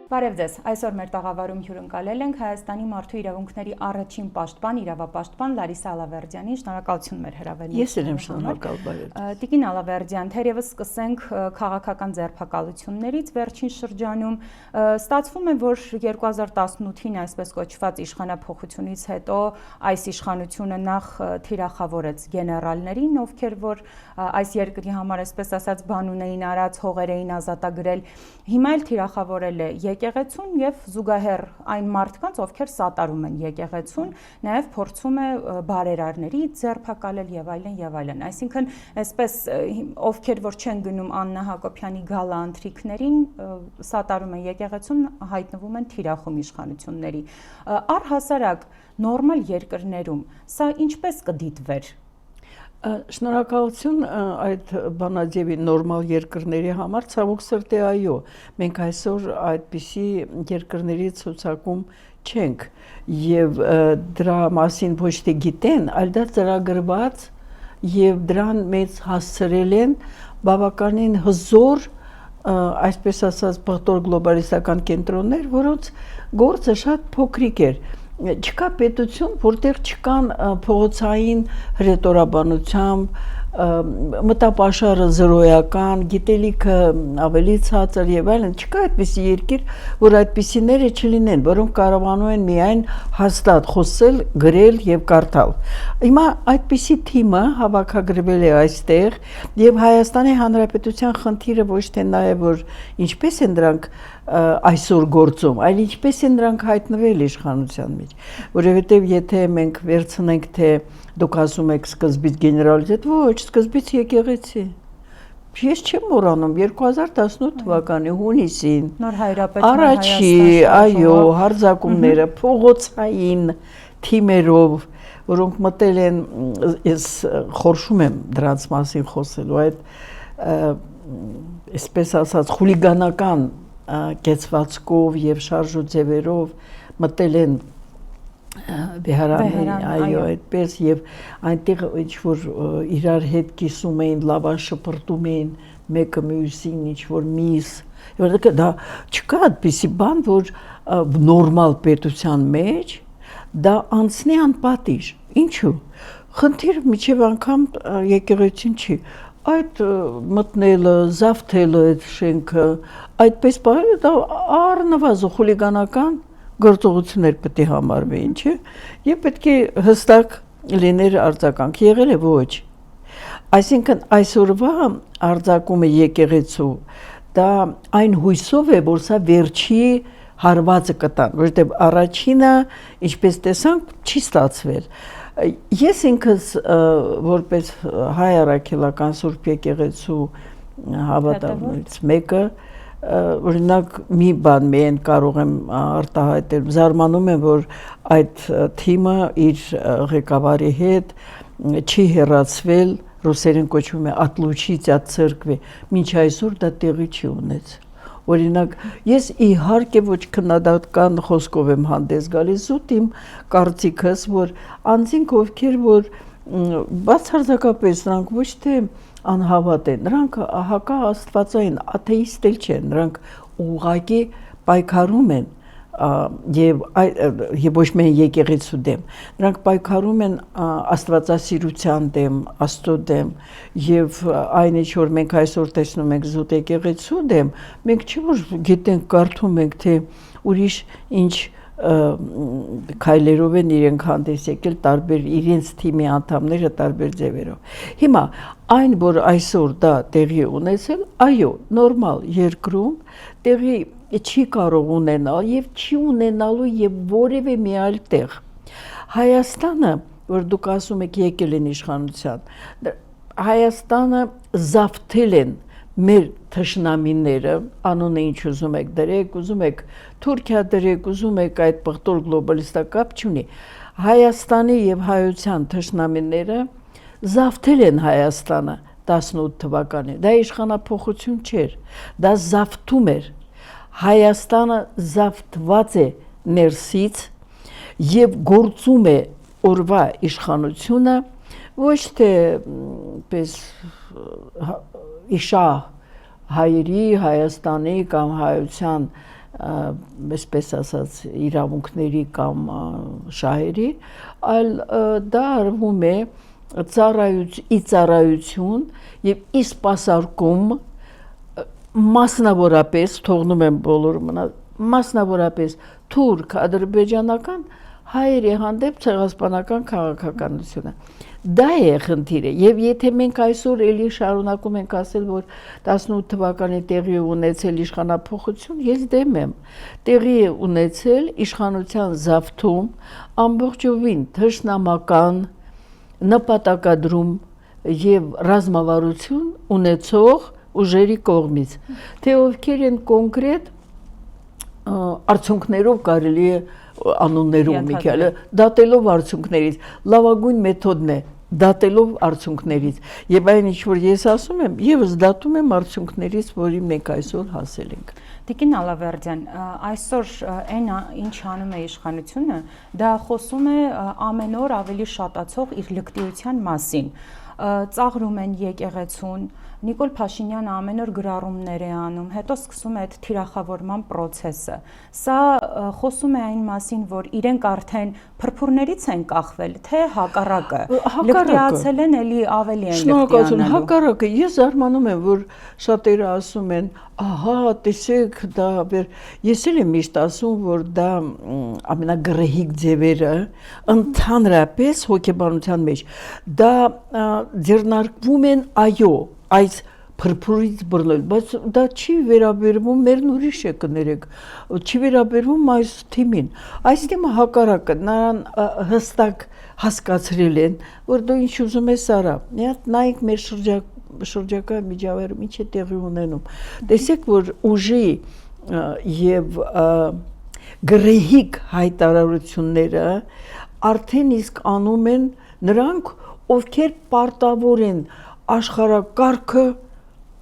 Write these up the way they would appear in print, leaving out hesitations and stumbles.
Բարև ձեզ, այսօր մեր տաղավարում հյուրընկալել ենք Հայաստանի մարդու իրավունքների առաջին պաշտպան, իրավապաշտպան Լարիսա Ալավերդյանին, շնորհակալություն մեր հրավերին։ Ես եմ շնորհակալ, բարև։ Տիկին Ալավերդյան, թերևս սկսենք քաղաքական ձերբակալություններից վերջին շրջանում, ստացվում է, որ 2018-ին այսպես կոչված իշխանափոխությունից հետո այս իշխանությունը նախ թիրախավորեց գեներալներին, ովքեր որ այս երկրի համար այսպես ասած բանուն էին արած, հողեր էին ազատագրել, հիմա էլ թիրախավորել է եկեղեցուն եւ զուգահեռ այն մարդկանց, ովքեր սատարում են եկեղեցուն, նաեւ փորձում է բարերարների ձերբակալել եւ այլն եւ այլն։ Այսինքն, այսպես ովքեր որ չեն գնում Աննա Հակոբյանի գալա ընթրիքներին, սատարում են եկեղեցուն, հայտնվում են թիրախում իշխանությունների։ Առհասարակ նորմալ երկրներում սա ինչպես կդիտվեր։ Շնորհակալություն այդ բանաձևի նորմալ երկրների համար, ցավոք սրտի այո, մենք այսօր այդպիսի երկրների ցուցակում չենք եւ դրա մասին ոչ թե գիտեն, այլ դա ծրագրված եւ դրան մեծ հասցրել են բավականին հզոր այսպես ասած բողտոր գլոբալիստական կենտրոններ, որոնց գործը շատ փոքրիկ էր։ Չկա պետություն, որտեղ չկան փողոցային հրետորաբանությամբ, մտապաշարը զրոյական, գիտելիքը ավելի ցածր եւ այլն, չկա այդպիսի երկիր, որ այդպիսիները չլինեն, որոնք կարողանում են միայն հաստատ խոսել, գրել եւ կարդալ։ Հիմա այդպիսի թիմը հավաքագրվել է այստեղ եւ Հայաստանի Հանրապետության խնդիրը ոչ թե նա է, որ ինչպես են դրանք այսօր գործում, այլ ինչպես են դրանք հայտնվել իշխանության մեջ, որովհետև եթե մենք վերցնենք, թե դուք ասում եք սկզբից գեներալիտետ, ոչ, սկզբից եկեղեցի։ Ես չեմ մոռանում 2018 թվականի հունիսին նոր հայրապետ առաջի, այո, հարձակումները փողոցային թիմերով, որոնք մտել են, ես խորշում եմ դրանց մասին խոսելու, այդ այսպես ասած խուլիգանական կեցվածքով եւ շարժու ձևերով մտել են Բեհարանի, այո, այդպես եւ այնտեղ ինչ որ իրար հետ կիսում էին, լավան շպրտում էին մեկը մյուսին, ինչ որ միս, որովհետեւ դա չկա այդպիսի բան, որ նորմալ պետության մեջ դա անցնի անպատիժ։ Ինչու՞։ Խնդիրը միջև անգամ եկեղեցին չի։ Այդ մտնելը, զավթելը այդ շենքը, այդպես բարը դա առնվազն խուլիգանական գործողություններ պետք է համարվեին, չէ՞։ Եվ պետք է հստակ լիներ արձագանք, եղել է ոչ։ Այսինքն այսօրվա արձակումը եկեղեցու դա այն հույսով է, որ սա վերջի հարվածը կտան, որովհետև առաջինը, ինչպես տեսանք, չի ստացվել։ Ես ինքս որպես հայ առաքելական Սուրբ եկեղեցու հավատալից մեկը օրինակ մի բան միայն կարող եմ արտահայտել, զարմանում եմ, որ այդ թիմը իր ղեկավարի հետ չի հեռացվել, ռուսերեն կոչվում է Ատլուչիցիա ցերկվի, մինչ այսօր դա տեղի չի ունեցել։ Օրինակ, ես իհարկե ոչ քննադատական խոսքով եմ հանդես գալիս, զուտ իմ կարծիքս, որ անձինք ովքեր որ բացարձակապես նրանք ոչ թե անհավատ են, նրանք հակա աստվածային աթեիստ էլ չեն, նրանք ուղղակի պայքարում են եւ ոչ միայն եկեղեցու դեմ, նրանք պայքարում են աստվածասիրության դեմ, Աստծո դեմ եւ այն ինչ որ մենք այսօր տեսնում ենք զուտ եկեղեցու դեմ, մենք չի որ գիտենք, կարդում ենք, թե ուրիշ ինչ քայլերով են իրենք հանդես եկել տարբեր իրենց թիմի անդամները տարբեր ձևերով։ Հիմա այն որ այսօր դա տեղի ունեցել, այո, նորմալ երկրում տեղի չի կարող ունենալ եւ չի ունենալու եւ որևէ մի այլ տեղ։ Հայաստանը, որ դուք ասում եք եկել են իշխանության, Հայաստանը զավթել են մեր թշնամիները, անունը ինչ ուզում եք դրեք, ուզում եք Թուրքիա դրեք, ուզում եք այդ բղտոր գլոբալիստական չունի։ Հայաստանի եւ հայության թշնամիները զավթել են Հայաստանը 18 թվականին։ Դա իշխանափոխություն չէր, դա զավթում էր։ Հայաստանը զավթված է ներսից եւ գործում է օրվա իշխանությունը ոչ թե պես իշահ հայերի, Հայաստանի կամ հայության այսպես ասած իրավունքների կամ շահերի, այլ դա արվում է ծառայություն եւ ի սպասարկում մասնավորապես թողնում եմ բոլոր մասնավորապես թուրք ադրբեջանական հայերի հանդեպ ցեղասպանական քաղաքականությունը դա է խնդիրը եւ եթե մենք այսօր էլի շարունակում ենք ասել որ 18 թվականին տեղի ունեցել իշխանափոխություն ես դեմ եմ տեղի է ունեցել իշխանության զավթում ամբողջովին թշնամական նպատակադրում եւ ռազմավարություն ունեցող ուժերի կողմից թե ովքեր են կոնկրետ արդյունքներով կարելի է անուններում Միքայելը դատելով արդյունքներից լավագույն մեթոդն է դատելով արդյունքներից եւ այն ինչ որ ես ասում եմ եւս դատում եմ արդյունքներից որի մենք այսօր հասել ենք Տիկին Ալավերդյան այսօր այն ինչ անում է իշխանությունը դա խոսում է ամեն օր ավելի շատացող իր լկտիության մասին ծաղրում են եկեղեցուն Նիկոլ Փաշինյանը ամեն օր գրառումներ է անում, հետո սկսում է այդ թիրախավորման process-ը։ Սա խոսում է այն մասին, որ իրենք արդեն փրփուրներից են կախվել, թե հակառակը։ Լկտիացել են, էլի ավելի են լկտիանալու։ Հակառակը, ես զարմանում եմ, որ շատերը ասում են, ահա, տեսեք, դա ես էլ եմ միշտ ասում, որ դա ամենագրեհիկ ձևերը ընդհանրապես հոգեբանության մեջ դա ձեռնարկվում են այո այս փրփուրից բռնել, բայց դա չի վերաբերվում մերն ուրիշ է կներեք, չի վերաբերվում այս թիմին, այս թիմը հակառակը նրան հստակ հասկացրել են, որ դու ինչ ուզում ես արա, նայեք մեր շրջակա միջավայրում ինչ է տեղի ունենում, տեսեք, որ ուժի և գրեհիկ հայտարարությունները արդեն իսկ անում են նրանք, ովքեր պարտավոր են աշխարհակարգը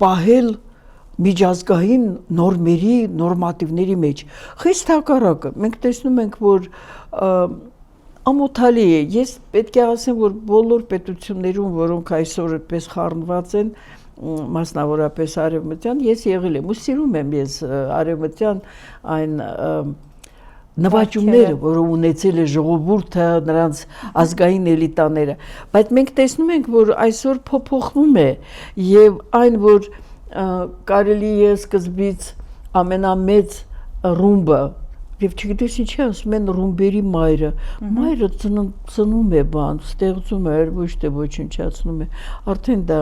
պահել միջազգային նորմերի, նորմատիվների մեջ։ Խիստ հակառակը, մենք տեսնում ենք, որ ամոթալի է, ես պետք է ասեմ, որ բոլոր պետություններում, որոնք այսօր այդպես խառնված են, մասնավորապես արևմտյան, ես եղել եմ, ու սիրում եմ ես արևմտյան այն նվաճումները, որը ունեցել է ժողովուրդը, նրանց ազգային էլիտաները, բայց մենք տեսնում ենք, որ այսօր փոփոխվում է եւ այն, որ կարելի է սկզբից ամենամեծ ռումբը Եվ չգիտես ինչի ասում են ռումբերի մայրը, մայրը ծնում է բան, ստեղծում է, ոչ թե ոչնչացնում է, արդեն դա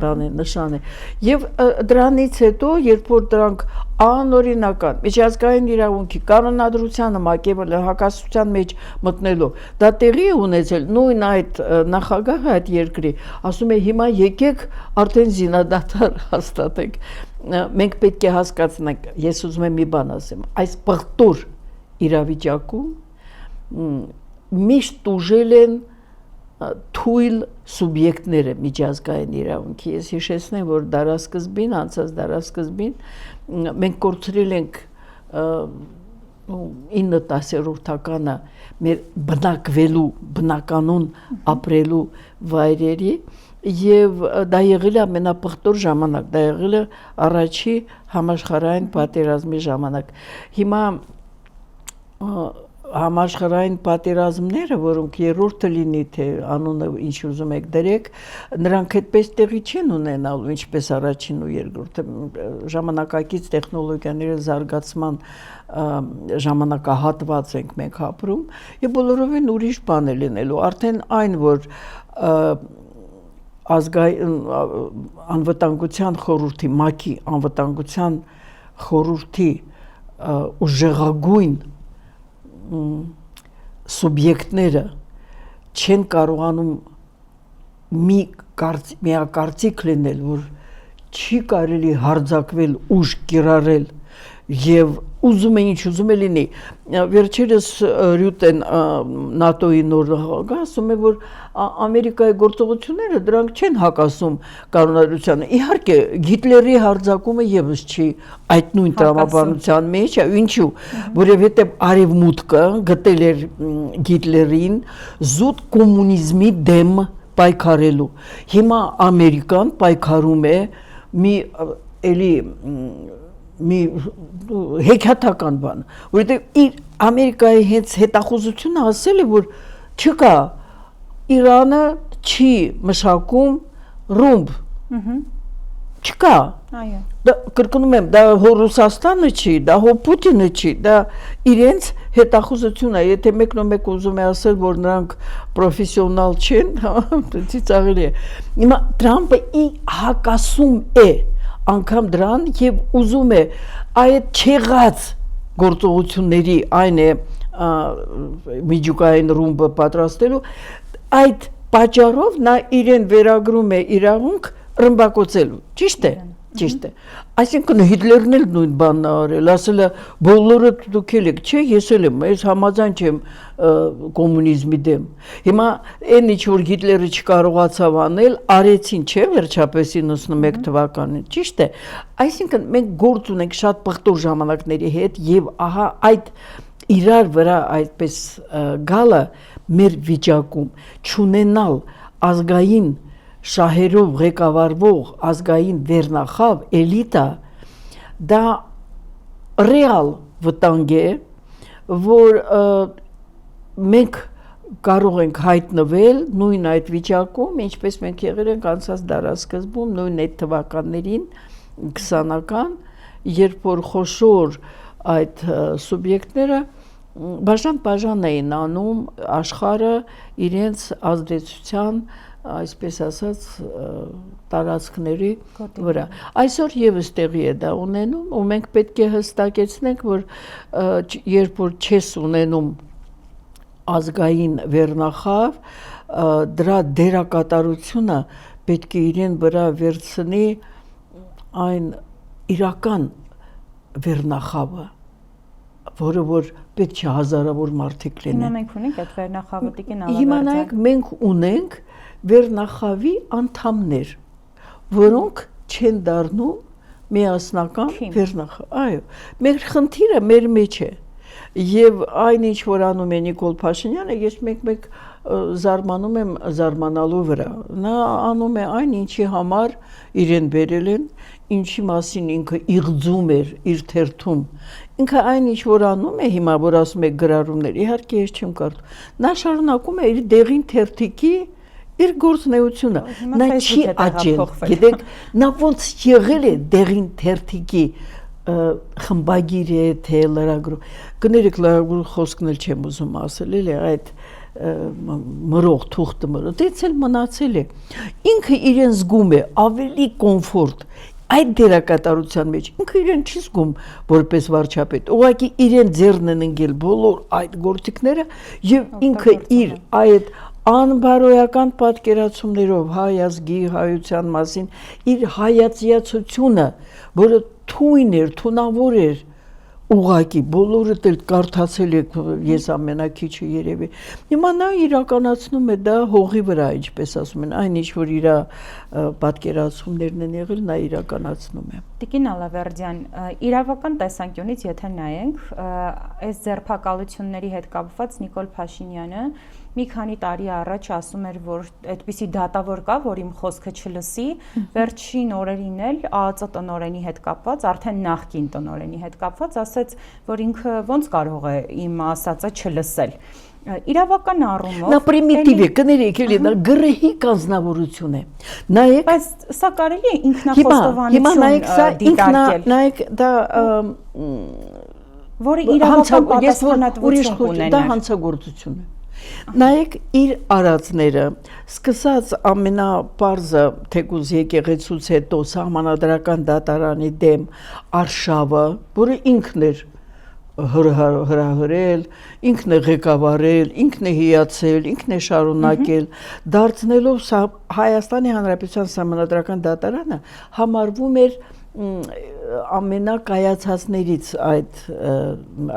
բան է, նշան է։ Եվ դրանից հետո, երբ որ դրանք անօրինական, միջազգային իրավունքի կանոնադրությանը մակեվել հակասության մեջ մտնելով, դա տեղի է ունեցել, նույն այդ նախագահը այդ երկրի, ասում է հիմա եկեք արդեն զինադադար հաստատենք։ Մենք պետք է հասկացնենք, ես ուզում եմ մի բան ասեմ, այս պղտոր իրավիճակում միշտ ուժել են թույլ սուբյեկտները միջազգային իրավունքի։ Ես հիշեցնեմ, որ դարասկզբին, անցած դարասկզբին մենք կորցրել ենք 9-10-րդականը մեր բնակվելու, բնականon ապրելու վայրերի Եվ դա եղել է ամենապղտոր ժամանակ, դա եղել է առաջի համաշխարհային պատերազմի ժամանակ։ Հիմա համաշխարհային պատերազմները, որոնք երրորդը լինի, թե անունը ինչ ուզում եք դրեք, նրանք այդպես տեղի չեն ունենալու, ինչպես առաջին ու երկրորդը ժամանակակից տեխնոլոգիաների զարգացման ժամանակահատված ենք մենք ապրում, եւ բոլորովին ուրիշ բան է լինելու, արդեն այն, որ ազգային անվտանգության խորհրդի, ՄԱԿ-ի անվտանգության խորհրդի ուժեղագույն սուբյեկտները չեն կարողանում միակարծիք լինել, որ չի կարելի հարձակվել, ուժ կիրառել եւ ուզում է ինչ ուզում է լինի։ Վերջերս Ռյուտեն ՆԱՏՕ-ի նոր նախագահ ասում է, որ Ամերիկայի գործողությունները դրանք չեն հակասում կանոնադրությանը։ Իհարկե, Հիտլերի հարձակումը եւս չի այդ նույն տրամաբանության մեջ, ինչու, որովհետեւ արևմուտքը գտել էր Հիտլերին զուտ կոմունիզմի դեմ պայքարելու։ Հիմա Ամերիկան պայքարում է մի էլի մի հեքիաթական բան, որովհետև իր Ամերիկայի հենց հետախուզությունը ասել է, որ չկա Իրանը չի մշակում ռումբ, չկա, այո, դա կրկնում եմ, դա հո Ռուսաստանը չի, դա հո Պուտինը չի, դա իրենց հետախուզությունն է, եթե մեկնոմեկ ուզում է ասել, որ նրանք պրոֆեսիոնալ չեն, ծիծաղելի է, հիմա Թրամփը հակասում է անգամ դրան եւ ուզում է այդ չեղած գործողությունների այն է միջուկային ռումբը պատրաստելու այդ պատճառով նա իրեն վերագրում է իրավունք ռմբակոծելու ճիշտ է այսինքն Հիտլերն էլ նույն բանն է արել ասել է բոլորը դուք եք չէ ես էլ եմ ես համաձայն չեմ կոմունիզմի դեմ հիմա այն ինչ որ Հիտլերը չկարողացավ անել արեցին չէ վերջապես 91 թվականին ճիշտ է այսինքն մենք գործ ունենք շատ պղտոր ժամանակների հետ եւ ահա այդ իրար վրա այդպես գալը մեր վիճակում չունենալ ազգային շահերով ղեկավարվող ազգային վերնախավ էլիտա դա ռեալ վտանգ է որ մենք կարող ենք հայտնվել նույն այդ վիճակում ինչպես մենք եղել ենք անցած դարաշրջանում նույն այդ թվականներին 20-ական երբ որ խոշոր այդ սուբյեկտները բաժան էին անում աշխարհը իրենց ազդեցության այսպես ասած տարածքների վրա այսօր եւս տեղի է դա ունենում ու մենք պետք է հստակեցնենք որ երբ որ չես ունենում ազգային վերնախավ դրա դերակատարությունը պետք է իրեն վրա վերցնի այն իրական վերնախավը որը որ պետք է հազարավոր մարդիկ լինեն հիմա մենք ունենք այդ վերնախավը տիկին հիմա նայեք մենք ունենք վերնախավի անդամներ, որոնք չեն դառնում միասնական վերնախավ։ Այո, մեր խնդիրը մեր մեջ է։ Եվ այն ինչ որ անում է Նիկոլ Փաշինյանը, ես մեկ զարմանում եմ զարմանալու վրա։ Նա անում է այն ինչի համար իրեն բերել են, ինչի մասին ինքը իղձում էր իր թերթում։ Ինքը այն ինչ որ անում է հիմա որ ասում է գրառումներ, իհարկե ես չեմ կարդում։ Նա շարունակում է իր դեղին թերթիկի իր գործունեությունը նա չի աճել գիտեք նա ոնց եղել է դեղին թերթիկի խմբագիր է թե լրագրող կներեք լրագրող խոսքն էլ չեմ ուզում ասել էլի այդ մրող թուղթը մրող դից էլ մնացել է ինքը իրեն զգում է ավելի կոմֆորտ այդ դերակատարության մեջ ինքը իրեն չի զգում որպես վարչապետ ուղղակի իրեն ձեռն են ընկել բոլոր այդ գործիքները եւ ինքը իր այդ անբարոյական պատկերացումներով հայ ազգի հայության մասին իր հայացիացությունը որը թույն էր թունավոր էր ուղղակի բոլորը դել կարդացել եք ես ամենակիչը երևի հիմա նա իրականացնում է դա հողի վրա ինչպես ասում են այն ինչ որ իր պատկերացումներն են եղել նա իրականացնում է Տիկին Ալավերդյան իրավական տեսանկյունից եթե նայենք այս ձերբակալությունների հետ կապված Նիկոլ Փաշինյանը մի քանի տարի առաջ ասում էր որ այդպիսի դատավոր կա որ իմ խոսքը չլսի վերջին օրերին էլ ԱԱԾ տնօրենի հետ կապված արդեն նախկին տնօրենի հետ կապված ասեց որ ինքը ոնց կարող է իմ ասածը չլսել իրավական առումով նա պրիմիտիվ է կներեք էլի դա գրեհիկ անձնավորություն է նայեք բայց սա կարելի է ինքնախոստովանություն հիմա նայեք սա ինքնա նայեք դա որը իրավական պատասխանատվություն ունենա դա հանցագործություն է նայեք իր արածները սկսած ամենապարզը թեկուզ եկեղեցուց հետո սահմանադրական դատարանի դեմ արշավը որը ինքն էր հրահրել ինքն է ղեկավարել ինքն է հիացել ինքն է շարունակել դարձնելով Հայաստանի Հանրապետության սահմանադրական դատարանը համարվում էր ամենակայացածներից այդ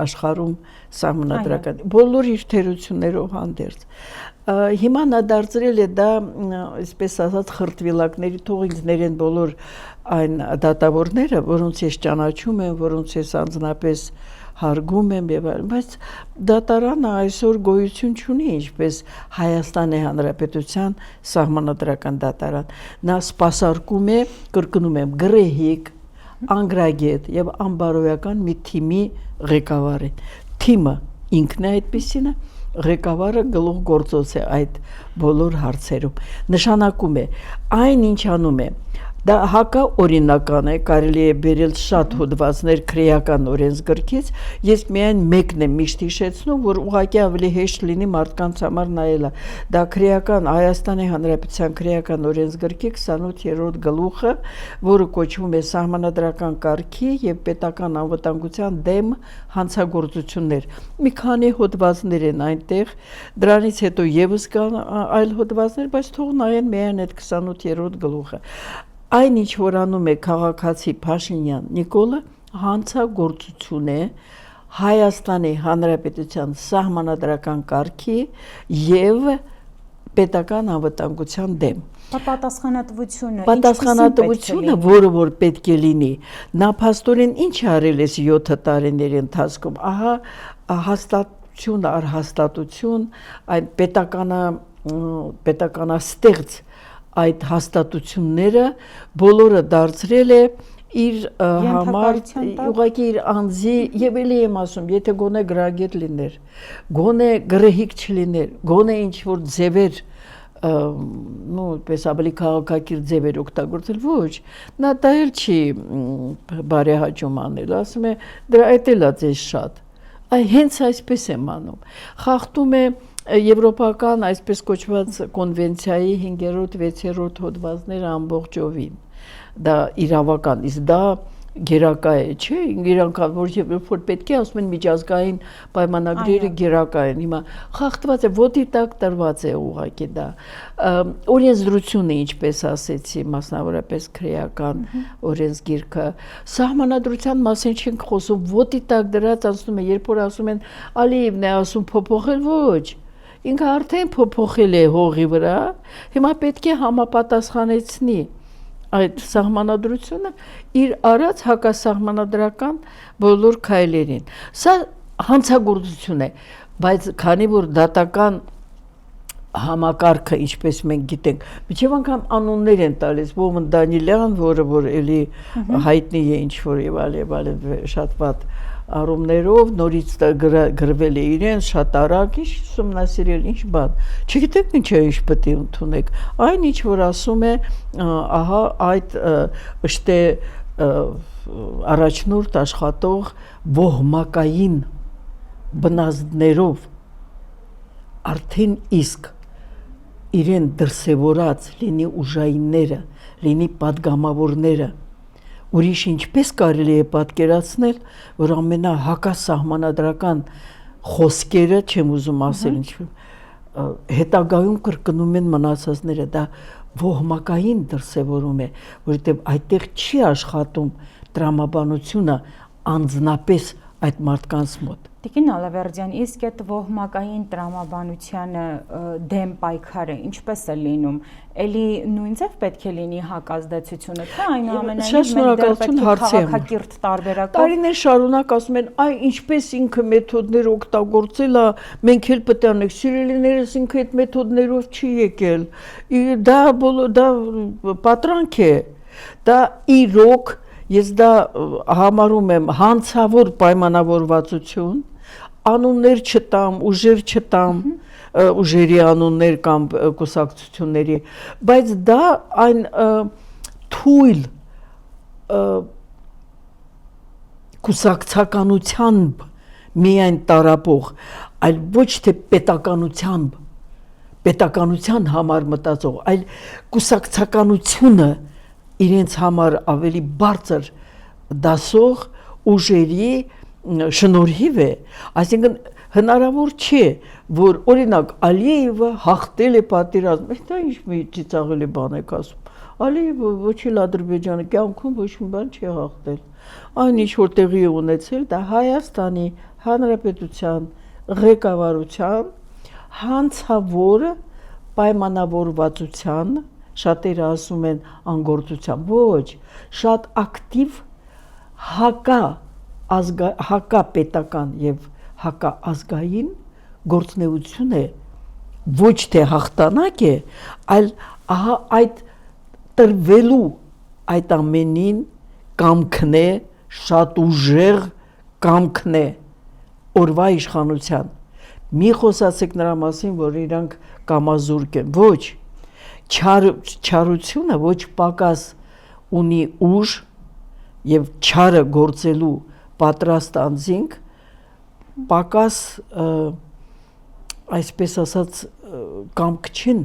աշխարհում սահմանադրական բոլոր իր թերություններով հանդերձ հիմա նա դարձրել է դա այսպես ասած խրտվիլակների թող ինձներ են բոլոր այն դատավորները որոնց ես ճանաչում եմ որոնց ես անձնապես հարգում եմ եւ այլն բայց դատարանը այսօր գոյություն չունի ինչպես Հայաստանի Հանրապետության սահմանադրական դատարան նա սպասարկում է կրկնում եմ գրեհիկ անգրագետ եւ անբարոյական մի թիմի ղեկավար են։ Թիմը ինքն է այդպեսին է, ղեկավարը գլուխ գործոց է այդ բոլոր հարցերում։ Նշանակում է այն ինչ անում է դա հակա օրինական է, կարելի է բերել շատ հոդվածներ քրեական օրենսգրքից, ես միայն մեկն եմ միշտ հիշեցնում, որ ուղղակի ավելի հեշտ լինի մարդկանց համար նայելը։ Դա քրեական Հայաստանի Հանրապետության քրեական օրենսգրքի 28-րդ գլուխը, որը կոչվում է Սահմանադրական կարգի եւ պետական անվտանգության դեմ հանցագործություններ։ Մի քանի հոդվածներ են այնտեղ, դրանից հետո եւս կան այլ հոդվածներ, բայց թող նայեն միայն այդ 28-րդ գլուխը։ Այն ինչ որ անում է քաղաքացի Փաշինյան Նիկոլը հանցագործություն է Հայաստանի Հանրապետության սահմանադրական կարգի եւ պետական անվտանգության դեմ։ Պատասխանատվությունը, որը որ պետք է լինի, նա փաստորեն ինչ արել է 7 տարիների ընթացքում, ահա հաստատություն առ հաստատություն, այն պետականաստեղծ այդ հաստատությունները բոլորը դարձրել է իր համար ուղղակի իր անձի եւ էլի եմ ասում, եթե գոնե գրագետ լիներ, գոնե գրեհիկ չլիներ, գոնե ինչ որ ձևեր պես ավելի քաղաքակիրթ ձևեր օգտագործել, ոչ, նա դա էլ չի բարեհաճում անել, ասում է դրա այդ էլա ձեզ շատ, հենց այսպես եմ անում, խախտում է Եվրոպական այսպես կոչված կոնվենցիայի 5-րդ, 6-րդ հոդվածները ամբողջովին, դա իրավական, իսկ դա գերակա է, չէ, իրական, որ պետք է ասում են միջազգային պայմանագրերը գերակա են, հիմա խախտված է, ոտի տակ տրված է ուղղակի դա, օրենսդրությունը, ինչպես ասեցի, մասնավորապես քրեական օրենսգիրքը, սահմանադրության մասին չենք խոսում, ոտի տակ դրած ասում է, երբ որ ասում են Ալիևն է ասում փոփոխել, ոչ, ինքը արդեն փոփոխել է հողի վրա, հիմա պետք է համապատասխանեցնի այդ սահմանադրությունը իր արած հակասահմանադրական բոլոր քայլերին։ Սա հանցագործություն է, բայց քանի որ դատական համակարգը, ինչպես մենք գիտենք, միջև անգամ անուններ են տալիս, ողն Դանիելյան, որը որ էլի հայտնի է ինչ որ եւ այլն շատ վատ առումներով նորից գրվել է իրեն շատ արագ, ինչ ուսումնասիրել, ինչ բան։ Չգիտեք ինչ է ինչ պետք է ընդունեք։ Այն ինչ որ ասում է, ահա այդ ըշտե առաջնորդ աշխատող ոհմակային բնազդներով արդեն իսկ իրեն դրսևորած լինի ուժայինները, լինի падգամավորները, ուրիշ ինչպես կարելի է պատկերացնել, որ ամենահակասահմանադրական խոսքերը, չեմ ուզում ասել ինչ, հետագայում կրկնում են մնացածները, դա ոհմակային դրսևորում է, որովհետև այդտեղ չի աշխատում տրամաբանությունը անձնապես այդ մարդկանց մոտ։ Տիկին Ալավերդյան, իսկ այդ ոհմակային տրամաբանությանը դեմ պայքարը ինչպես է լինում, էլի նույն ձև պետք է լինի հակազդեցությունը, թե այնուամենայնիվ մենք դեռ պետք է քաղաքակիրթ տարբերակով։ Տարիներ շարունակ ասում են, այ ինչպես ինքը մեթոդներ օգտագործել է, մենք էլ պետք է անենք, սիրելիներս ինքը այդ մեթոդներով չի եկել, դա պատրանք է, դա իրոք, ես դա համարում եմ հանցավոր պայմանավորվածություն, անուններ չտամ, ուժեր չտամ, ուժերի անուններ կամ կուսակցությունների, բայց դա այն թույլ կուսակցականությամբ միայն տարապող, այլ ոչ թե պետականության համար մտածող, այլ կուսակցականությունը իրենց համար ավելի բարձր դասող ուժերի շնորհիվ է, այսինքն հնարավոր չէ, որ օրինակ Ալիևը հաղթել է պատերազմ, դա ինչ մի ծիծաղելի բան եք ասում, Ալիևը ոչ էլ Ադրբեջանը կյանքում ոչ մի բան չի հաղթել, այն ինչ որ տեղի է ունեցել, դա Հայաստանի Հանրապետության ղեկավարության հանցավոր պայմանավորվածության, շատերը ասում են անգործության, ոչ, շատ ակտիվ հակապետական եւ հակաազգային գործունեություն է, ոչ թե հաղթանակ է, այլ ահա այդ տրվելու այդ ամենին կամքն է, շատ ուժեղ կամքն է օրվա իշխանության։ Մի խոսացեք նրա մասին, որ իրանք կամազուրկ են, ոչ, չարությունը ոչ պակաս ունի ուժ եւ չարը գործելու պատրաստ անձինք պակաս այսպես ասած կամք չեն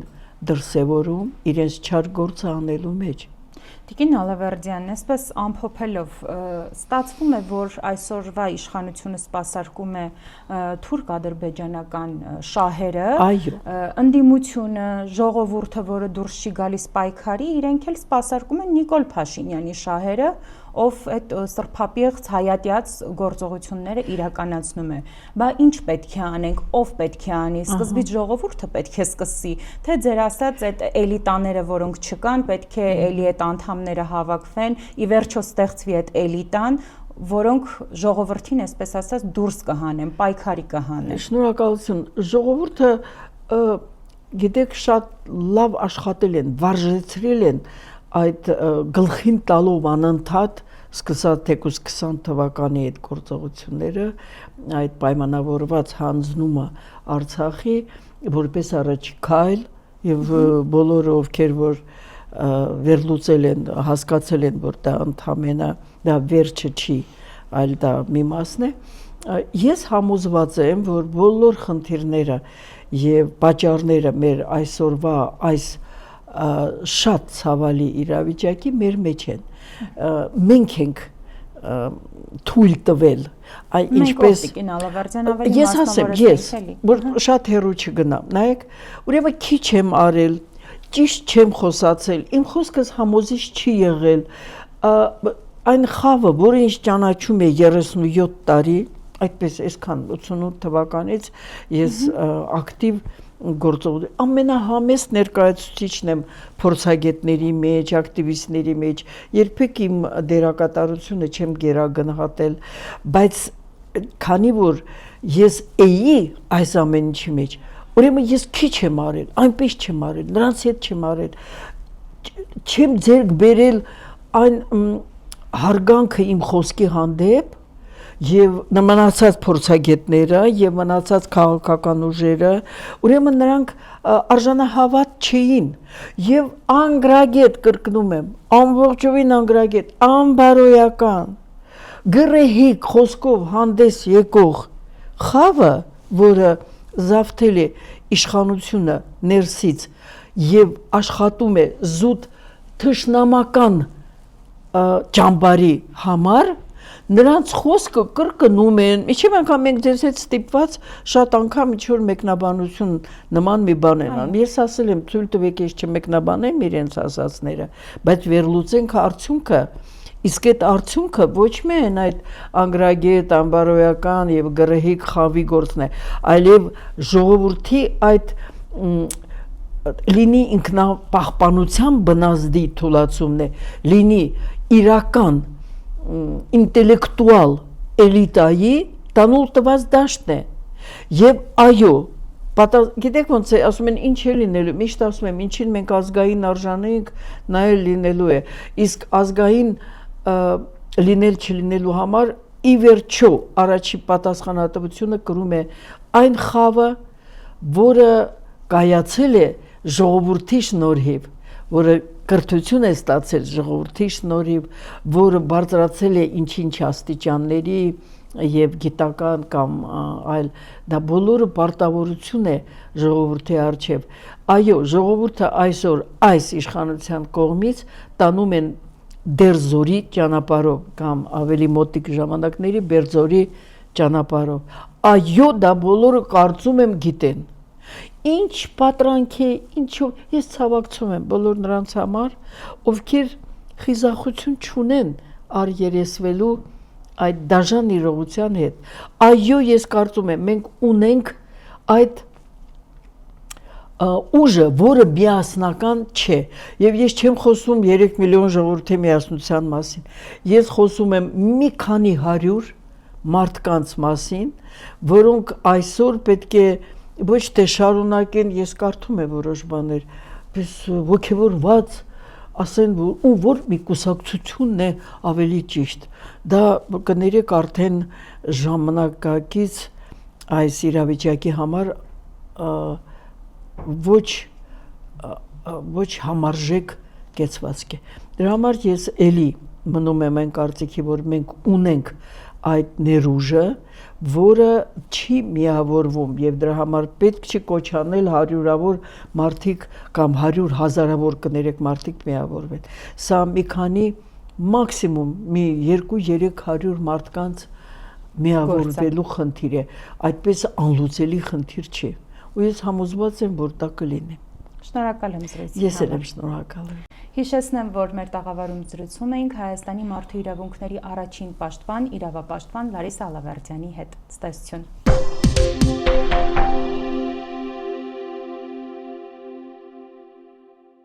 դրսևորում իրենց չար գործը անելու մեջ։ Տիկին Ալավերդյան, այսպես ամփոփելով, ստացվում է, որ այսօրվա իշխանությունը սպասարկում է թուրք-ադրբեջանական շահերը, ընդդիմությունը, ժողովուրդը, որը դուրս չի գալիս պայքարի, իրենք էլ սպասարկում են Նիկոլ Փաշինյանի շահերը, ով այդ սրբապիղծ հայատյաց գործողությունները իրականացնում է։ Բա ինչ պետք է անենք, ով պետք է անի, սկզբից ժողովուրդը պետք է սկսի, թե ձեր ասած այդ էլիտաները, որոնք չկան, պետք է էլի այդ անդամները հավաքվեն, ի վերջո ստեղծվի այդ էլիտան, որոնք ժողովրդին, այսպես ասած, դուրս կհանեն, պայքարի կհանեն։ Շնորհակալություն։ Ժողովուրդը գիտեք շատ լավ աշխատել են, վարժեցրել են այդ գլխին տալով անընդհատ սկսած թեկուզ 20 թվականի այդ գործողությունները, այդ պայմանավորված հանձնումը Արցախի որպես առաջի քայլ եւ բոլորը ովքեր որ վերլուծել են, հասկացել են, որ դա ընդհանրապես դա վերջը չի, այլ դա մի մասն է։ Ես համոզված եմ, որ բոլոր խնդիրները եւ պատճառները մեր այսօրվա այս շատ ցավալի իրավիճակի մեր մեջ են։ Մենք ենք թույլ տվել, ինչպես ես ասեմ, ես որ շատ հեռու չգնամ, նայեք, ուրեմն քիչ եմ արել, ճիշտ չեմ խոսացել, իմ խոսքս համոզիչ չի եղել, այն խավը, որը ինձ ճանաչում է 37 տարի, այդպես այսքան 88 թվականից ես ակտիվ գործողություն ամենահամեստ ներկայացուցիչն եմ փորձագետների մեջ, ակտիվիստների մեջ, երբեք իմ դերակատարությունը չեմ գերագնահատել, բայց քանի որ ես էի այս ամեն ինչի մեջ, ուրեմն ես քիչ եմ արել, այնպես չեմ արել, նրանց հետ չեմ արել, չեմ ձեռք բերել այն հարգանքը իմ խոսքի հանդեպ եւ մնացած փորձագետները եւ մնացած քաղաքական ուժերը ուրեմն նրանք արժանահավատ չէին եւ անգրագետ կրկնում եմ ամբողջովին անգրագետ անբարոյական գրեհիկ խոսքով հանդես եկող խավը որը զավթել է իշխանությունը ներսից եւ աշխատում է զուտ թշնամական ճամբարի համար նրանց խոսքը կրկնում են, իչեմ անգամ մենք ձեզ հետ ստիպված շատ անգամ ինչ-որ մեկնաբանություն նման մի բան են անում։ Ես ասել եմ, թույլ տվեք ես չմեկնաբանեմ իրենց ասածները, բայց վերլուծենք արդյունքը, իսկ այդ արդյունքը ոչ միայն այդ անգրագետ, անբարոյական եւ գրեհիկ խավի գործն է, այլև ժողովրդի այդ լինի ինքնապահպանության բնազդի թուլացումն է, լինի իրական ինտելեկտուալ էլիտայի տանուլ տված դաշտն է եւ այո գիտեք ոնց է ասում են ինչ է լինելու միշտ ասում եմ ինչին մենք ազգային արժանի ենք նա էլ լինելու է իսկ ազգային լինել չլինելու համար ի վերջո առաջի պատասխանատվությունը կրում է այն խավը որը կայացել է ժողովրդի շնորհիվ որը կրթություն է ստացել ժողովրդի շնորհիվ, որը բարձրացել է ինչ-ինչ աստիճանների եւ գիտական կամ այլ, դա բոլորը պարտավորություն է ժողովրդի առջև։ Այո, ժողովուրդը այսօր այս իշխանության կողմից տանում են դերձորի ճանապարհով կամ ավելի մոտիկ ժամանակների բերձորի ճանապարհով։ Այո, դա բոլորը կարծում եմ գիտեն։ Ինչ պատրանք է, ինչով ես ցավակցում եմ բոլոր նրանց համար, ովքեր խիզախություն չունեն առերեսվելու այդ դաժան իրողության հետ։ Այո, ես կարծում եմ, մենք ունենք այդ ուժը, որը միասնական չէ, եւ ես չեմ խոսում 3 միլիոն ժողովրդի միասնության մասին, ես խոսում եմ մի քանի 100 մարդկանց մասին, որոնք այսօր պետք է ոչ թե շարունակեն, ես կարդում եմ որոշ բաներ, պես ոգևորված, ասեն որ մի կուսակցությունն է ավելի ճիշտ։ Դա կներեք արդեն ժամանակակից այս իրավիճակի համար ոչ համարժեք կեցվածք է։ Դրա համար ես էլի մնում եմ այն կարծիքի, որ մենք ունենք այդ ներուժը, որը չի միավորվում եւ դրա համար պետք չի կոչանել հարյուրավոր մարդիկ կամ 100,000-ավոր կներեք մարդիկ միավորվեն։ Սա մի քանի մաքսիմում մի 200-300 մարդկանց միավորվելու խնդիր է, այդպես անլուծելի խնդիր չի։ Ու ես համոզված եմ, որ դա կլինի։ Շնորհակալ եմ զրույցի համար։ Ես էլ եմ շնորհակալ։ Հիշեցնեմ, որ մեր տաղավարում զրուցում էինք Հայաստանի մարդու իրավունքների առաջին պաշտպան, իրավապաշտպան Լարիսա Ալավերդյանի հետ։ Ցտեսություն։